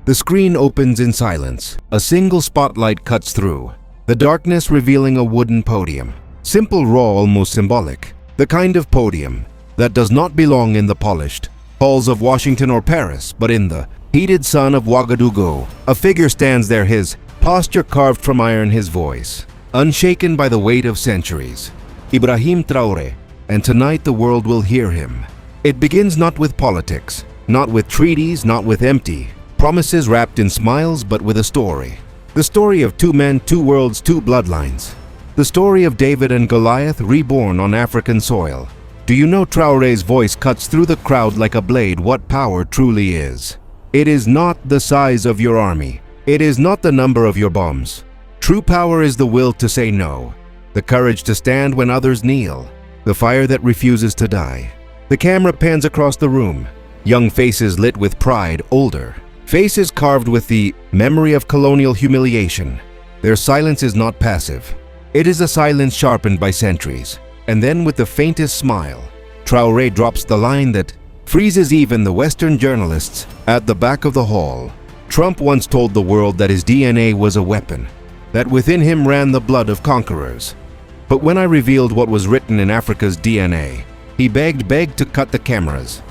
The screen opens in silence. A single spotlight cuts through, the darkness revealing a wooden podium. Simple, raw, almost symbolic. The kind of podium that does not belong in the polished halls of Washington or Paris, but in the heated sun of Ouagadougou. A figure stands there, his posture carved from iron, his voice unshaken by the weight of centuries. Ibrahim Traoré, and tonight the world will hear him. It begins not with politics, not with treaties, not with empty promises wrapped in smiles, but with a story. The story of two men, two worlds, two bloodlines. The story of David and Goliath reborn on African soil. Do you know Traoré's voice cuts through the crowd like a blade what power truly is? It is not the size of your army. It is not the number of your bombs. True power is the will to say no, the courage to stand when others kneel, the fire that refuses to die. The camera pans across the room. Young faces lit with pride, older faces carved with the memory of colonial humiliation. Their silence is not passive. It is a silence sharpened by centuries. And then with the faintest smile, Traoré drops the line that freezes even the Western journalists at the back of the hall. Trump once told the world that his DNA was a weapon, that within him ran the blood of conquerors. But when I revealed what was written in Africa's DNA, he begged to cut the cameras.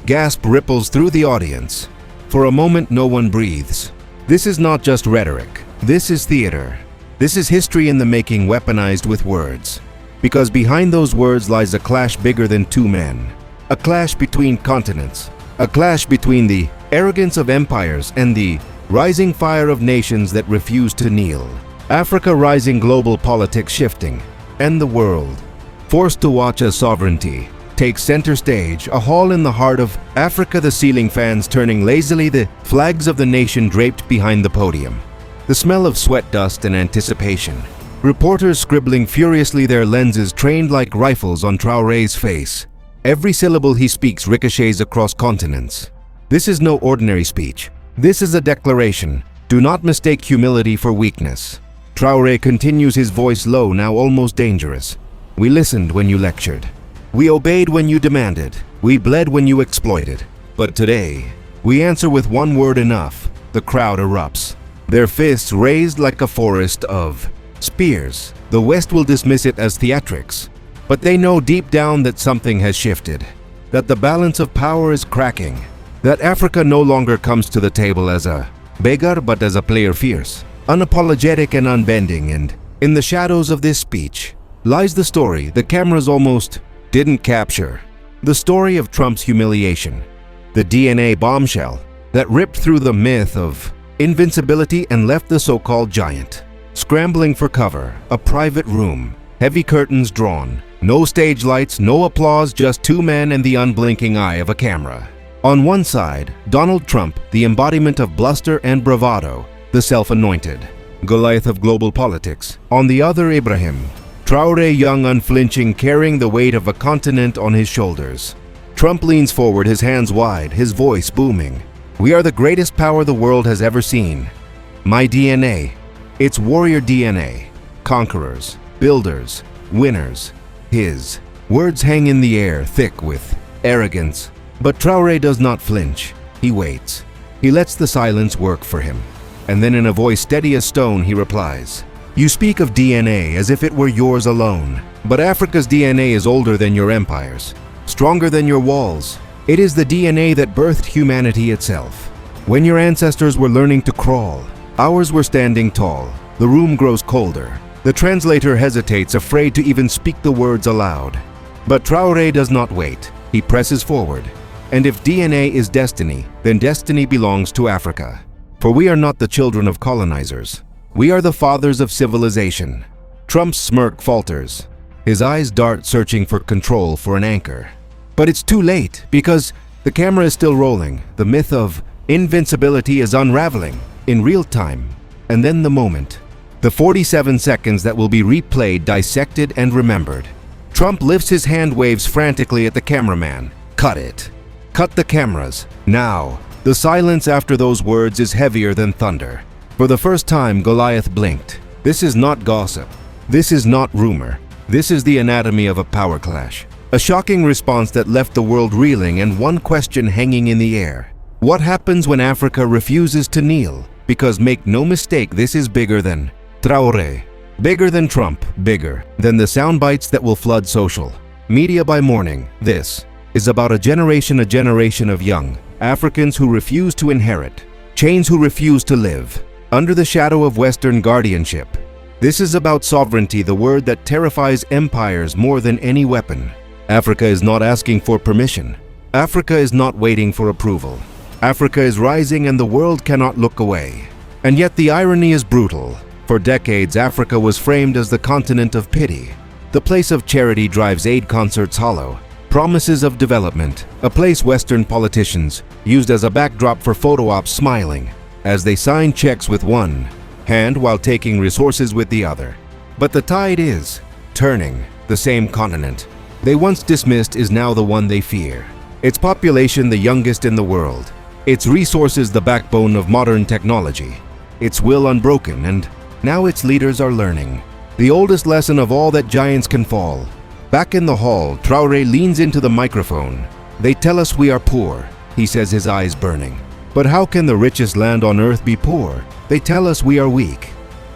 Gasp ripples through the audience. For a moment, no one breathes. This is not just rhetoric. This is theater. This is history in the making, weaponized with words. Because behind those words lies a clash bigger than two men. A clash between continents. A clash between the arrogance of empires and the rising fire of nations that refuse to kneel. Africa rising, global politics shifting. And the world, forced to watch as sovereignty takes center stage. A hall in the heart of Africa, the ceiling fans turning lazily, the flags of the nation draped behind the podium. The smell of sweat, dust, and anticipation. Reporters scribbling furiously, their lenses trained like rifles on Traoré's face. Every syllable he speaks ricochets across continents. This is no ordinary speech. This is a declaration. Do not mistake humility for weakness. Traoré continues, his voice low, now almost dangerous. We listened when you lectured. We obeyed when you demanded. We bled when you exploited. But today, we answer with one word: enough. The crowd erupts, their fists raised like a forest of spears. The West will dismiss it as theatrics, but they know deep down that something has shifted, that the balance of power is cracking, that Africa no longer comes to the table as a beggar but as a player, fierce, unapologetic and unbending. And in the shadows of this speech lies the story the cameras almost didn't capture. The story of Trump's humiliation, the DNA bombshell that ripped through the myth of invincibility and left the so-called giant scrambling for cover. A private room, heavy curtains drawn, no stage lights, no applause, just two men and the unblinking eye of a camera. On one side, Donald Trump, the embodiment of bluster and bravado, the self-anointed Goliath of global politics. On the other, Ibrahim Traoré, young, unflinching, carrying the weight of a continent on his shoulders. Trump leans forward, his hands wide, his voice booming. We are the greatest power the world has ever seen. My DNA, it's warrior DNA. Conquerors, builders, winners. His words hang in the air, thick with arrogance. But Traoré does not flinch. He waits. He lets the silence work for him. And then in a voice steady as stone, he replies, "You speak of DNA as if it were yours alone. But Africa's DNA is older than your empires, stronger than your walls. It is the DNA that birthed humanity itself. When your ancestors were learning to crawl, ours were standing tall." The room grows colder. The translator hesitates, afraid to even speak the words aloud. But Traoré does not wait. He presses forward. And if DNA is destiny, then destiny belongs to Africa. For we are not the children of colonizers. We are the fathers of civilization. Trump's smirk falters. His eyes dart, searching for control, for an anchor. But it's too late, because the camera is still rolling. The myth of invincibility is unraveling in real time. And then the moment. The 47 seconds that will be replayed, dissected, and remembered. Trump lifts his hand, waves frantically at the cameraman. Cut it. Cut the cameras. Now. The silence after those words is heavier than thunder. For the first time, Goliath blinked. This is not gossip. This is not rumor. This is the anatomy of a power clash. A shocking response that left the world reeling and one question hanging in the air. What happens when Africa refuses to kneel? Because make no mistake, this is bigger than Traore, bigger than Trump, bigger than the sound bites that will flood social media by morning. This is about a generation of young Africans who refuse to inherit chains, who refuse to live under the shadow of Western guardianship. This is about sovereignty, the word that terrifies empires more than any weapon. Africa is not asking for permission. Africa is not waiting for approval. Africa is rising and the world cannot look away. And yet the irony is brutal. For decades, Africa was framed as the continent of pity. The place of charity drives aid concerts hollow. Promises of development, a place Western politicians used as a backdrop for photo ops, smiling as they sign checks with one hand while taking resources with the other. But the tide is turning. The same continent they once dismissed is now the one they fear. Its population the youngest in the world. Its resources the backbone of modern technology. Its will unbroken, and now its leaders are learning the oldest lesson of all, that giants can fall. Back in the hall, Traore leans into the microphone. They tell us we are poor, he says, his eyes burning. But how can the richest land on earth be poor? They tell us we are weak.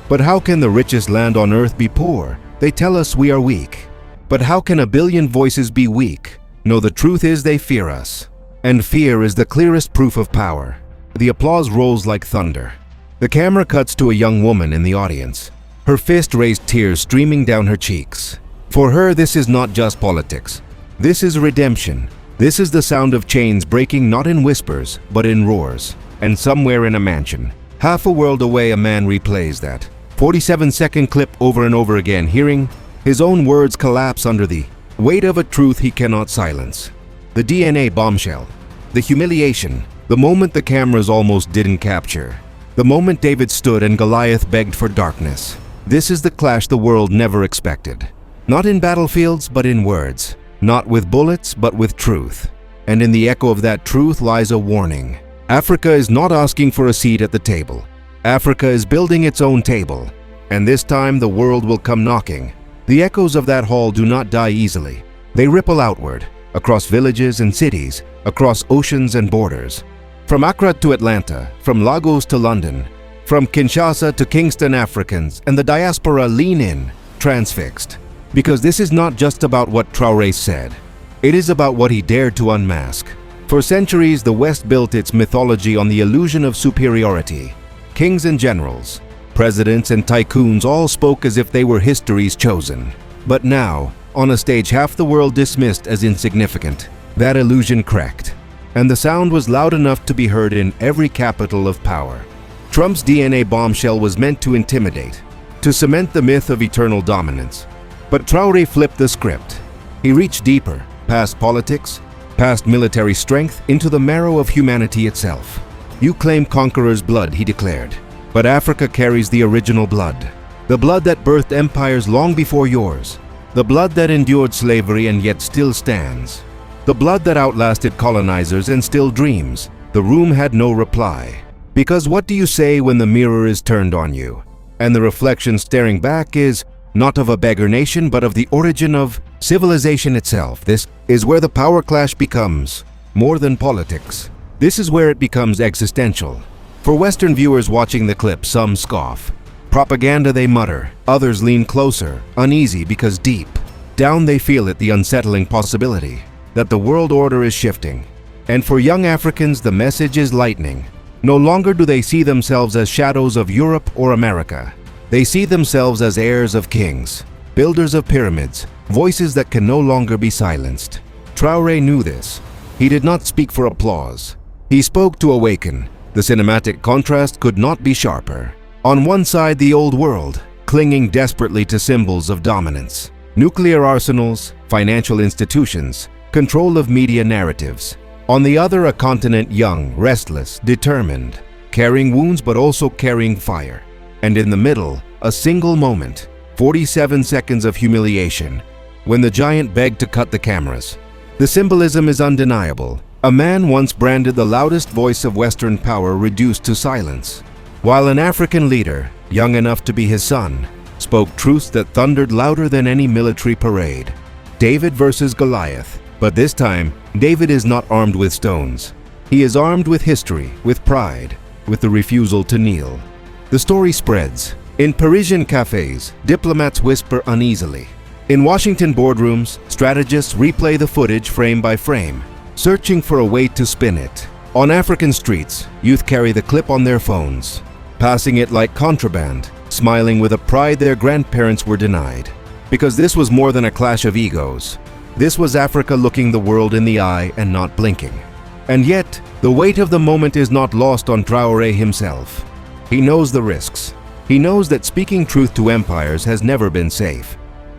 But how can the richest land on earth be poor? They tell us we are weak. But how can a billion voices be weak? No, the truth is they fear us. And fear is the clearest proof of power. The applause rolls like thunder. The camera cuts to a young woman in the audience. Her fist raised, tears streaming down her cheeks. For her, this is not just politics. This is redemption. This is the sound of chains breaking, not in whispers, but in roars. And somewhere in a mansion, half a world away, a man replays that 47-second clip over and over again, hearing his own words collapse under the weight of a truth he cannot silence. The DNA bombshell. The humiliation. The moment the cameras almost didn't capture. The moment David stood and Goliath begged for darkness. This is the clash the world never expected. Not in battlefields, but in words. Not with bullets, but with truth. And in the echo of that truth lies a warning. Africa is not asking for a seat at the table. Africa is building its own table. And this time the world will come knocking. The echoes of that hall do not die easily. They ripple outward, across villages and cities, across oceans and borders. From Accra to Atlanta, from Lagos to London, from Kinshasa to Kingston, Africans and the diaspora lean in, transfixed. Because this is not just about what Traore said. It is about what he dared to unmask. For centuries, the West built its mythology on the illusion of superiority. Kings and generals, presidents and tycoons all spoke as if they were history's chosen. But now, on a stage half the world dismissed as insignificant, that illusion cracked. And the sound was loud enough to be heard in every capital of power. Trump's DNA bombshell was meant to intimidate, to cement the myth of eternal dominance. But Traore flipped the script. He reached deeper, past politics, past military strength, into the marrow of humanity itself. You claim conqueror's blood, he declared. But Africa carries the original blood. The blood that birthed empires long before yours. The blood that endured slavery and yet still stands. The blood that outlasted colonizers and still dreams. The room had no reply. Because what do you say when the mirror is turned on you? And the reflection staring back is not of a beggar nation, but of the origin of civilization itself. This is where the power clash becomes more than politics. This is where it becomes existential. For Western viewers watching the clip, some scoff. Propaganda, they mutter. Others lean closer, uneasy, because deep down they feel it, the unsettling possibility that the world order is shifting. And for young Africans, the message is lightning. No longer do they see themselves as shadows of Europe or America. They see themselves as heirs of kings, builders of pyramids, voices that can no longer be silenced. Traore knew this. He did not speak for applause. He spoke to awaken. The cinematic contrast could not be sharper. On one side, the old world, clinging desperately to symbols of dominance. Nuclear arsenals, financial institutions, control of media narratives. On the other, a continent young, restless, determined, carrying wounds but also carrying fire. And in the middle, a single moment, 47 seconds of humiliation, when the giant begged to cut the cameras. The symbolism is undeniable. A man once branded the loudest voice of Western power reduced to silence, while an African leader, young enough to be his son, spoke truths that thundered louder than any military parade. David versus Goliath. But this time, David is not armed with stones. He is armed with history, with pride, with the refusal to kneel. The story spreads. In Parisian cafes, diplomats whisper uneasily. In Washington boardrooms, strategists replay the footage frame by frame, searching for a way to spin it. On African streets, youth carry the clip on their phones, passing it like contraband, smiling with a pride their grandparents were denied. Because this was more than a clash of egos. This was Africa looking the world in the eye and not blinking. And yet, the weight of the moment is not lost on Traore himself. He knows the risks. He knows that speaking truth to empires has never been safe.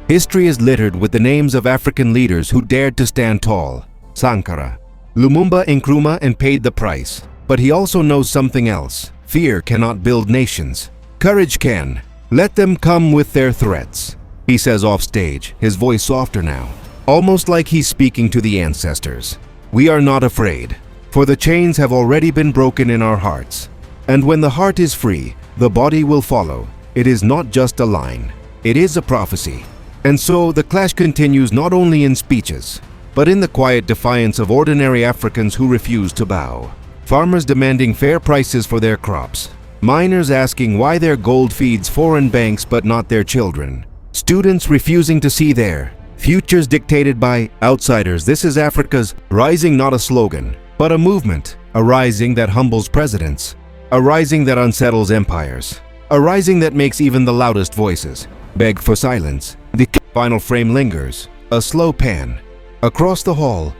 History is littered with the names of African leaders who dared to stand tall. Sankara, Lumumba, Nkrumah, and paid the price. But he also knows something else. Fear cannot build nations. Courage can. Let them come with their threats. He says off stage, his voice softer now, almost like he's speaking to the ancestors. We are not afraid, for the chains have already been broken in our hearts. And when the heart is free, the body will follow. It is not just a line, it is a prophecy. And so the clash continues not only in speeches, but in the quiet defiance of ordinary Africans who refuse to bow. Farmers demanding fair prices for their crops. Miners asking why their gold feeds foreign banks but not their children. Students refusing to see their futures dictated by outsiders. This is Africa's rising, not a slogan, but a movement. A rising that humbles presidents. A rising that unsettles empires. A rising that makes even the loudest voices beg for silence. The final frame lingers. A slow pan. Across the hall.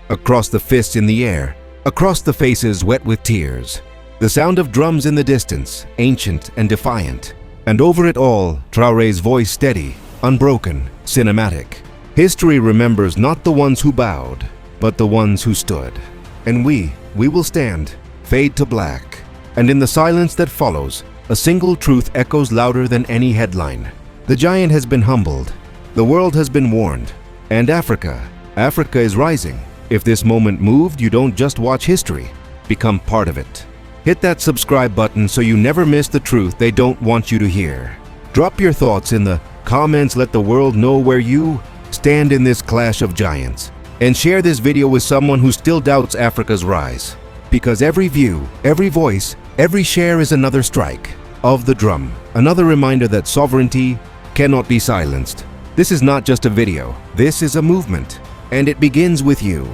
Across the fists in the air. Across the faces wet with tears. The sound of drums in the distance, ancient and defiant. And over it all, Traore's voice steady, unbroken, cinematic. History remembers not the ones who bowed, but the ones who stood. And we will stand, fade to black. And in the silence that follows, a single truth echoes louder than any headline. The giant has been humbled. The world has been warned. And Africa is rising. If this moment moved, you don't just watch history, become part of it. Hit that subscribe button so you never miss the truth they don't want you to hear. Drop your thoughts in the comments, let the world know where you stand in this clash of giants. And share this video with someone who still doubts Africa's rise. Because every view, every voice, every share is another strike of the drum. Another reminder that sovereignty cannot be silenced. This is not just a video, this is a movement. And it begins with you.